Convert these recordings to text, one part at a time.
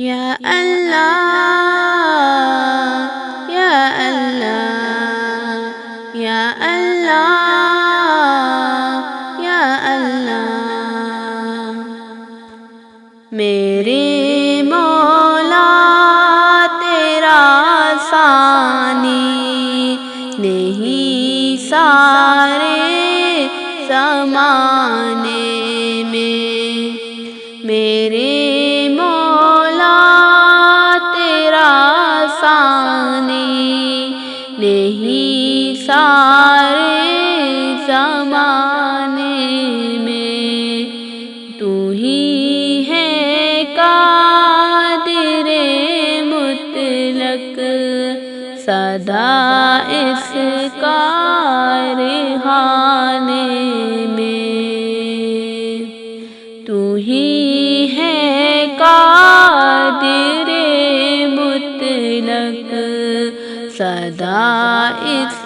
یا اللہ یا اللہ یا اللہ یا اللہ، میرے مولا تیرا ثانی نہیں سارے زمانے میں، میرے مولا تیرا ثانی نہیں سارے زمانے میں، تو ہی ہے قادر مطلق سدا اس کارخانے میں، تو ہی ہے قادر مطلق سدا اس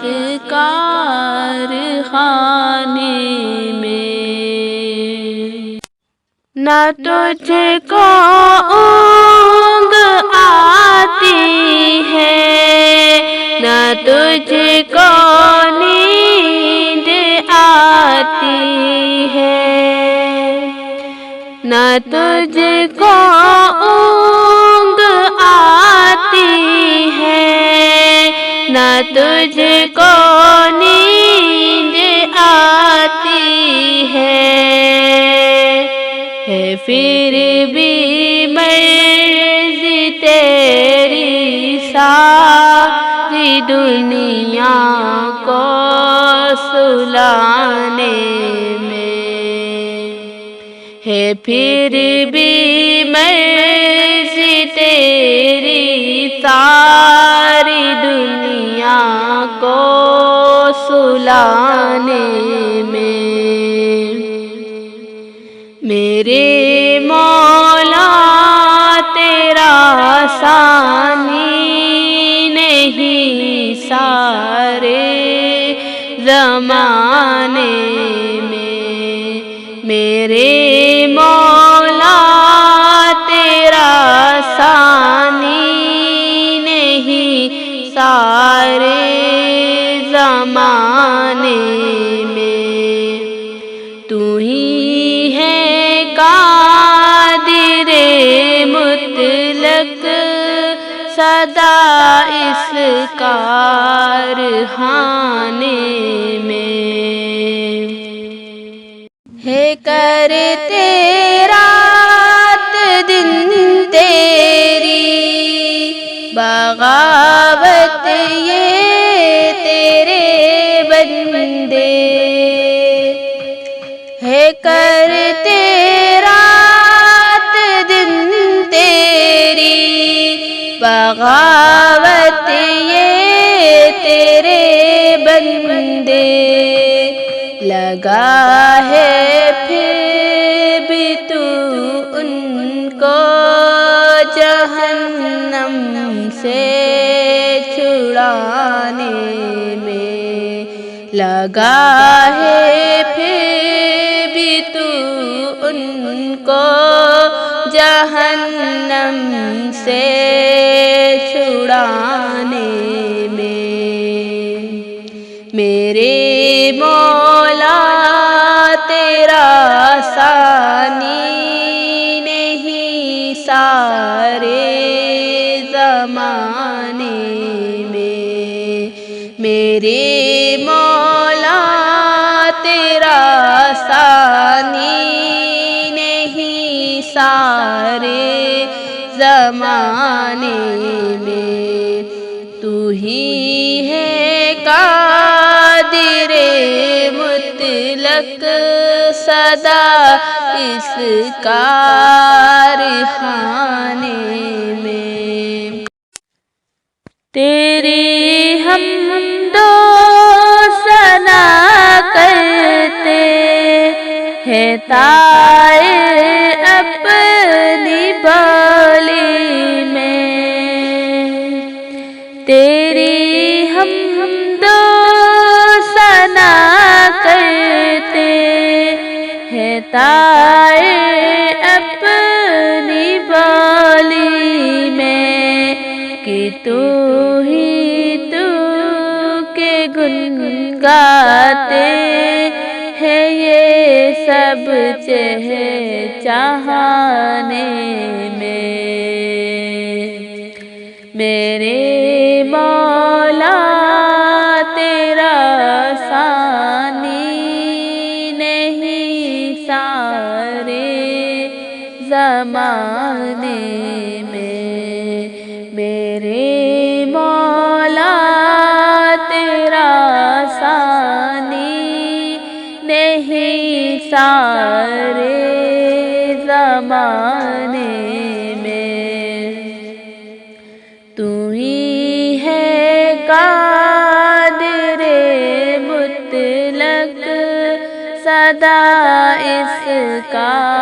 کارخانے میں، نہ تجھ کو اونگ آتی ہے نہ تجھ کو نیند آتی ہے، نہ تجھ کو اونگ آتی ہے نہ تجھ کو نیند آتی ہے پھر بھی مرضی تیری ساری دنیا کو سلانے میں ہے، پھر بھی مرضی تیری ساری دنیا کو سلانے میں، میرے مولا تیرا ثانی نہیں سارے زمانے میں، میرے مولا تیرا ثانی نہیں سارے زمانے میں، تو ہی ہے قادر مطلق سدا اس کارخانے میں، ہے کرتے رات دن تیری بغاوت یہ تیرے بندے، ہے کرتے رات دن تیری بغاوت یہ تیرے بندے، لگا ہے پھر بھی تو ان کو جہنم سے چھڑانے میں، لگا ہے پھر بھی تو ان کو جہنم سے چھڑانے میں، میرے مولا تیرا ثانی نہیں سارے زمانے میں، میرے مولا تیرا ثانی نہیں سارے زمانے میں، تو ہی ہے قادر مطلق سدا اس کارخانے میں، تیری حمد و ثنا کرتے ہیں طائر اپنی بالی میں، تیری حمد و ثنا کرتے ہیں طائر اپنی بالی تو کے گن گاتے ہیں یہ سب چاہنے میں، میرے مولا تیرا ثانی نہیں سارے زمانے میں، میرے مولا تیرا ثانی نہیں سارے زمانے میں، تو ہی ہے قادر مطلق، صدا اس کا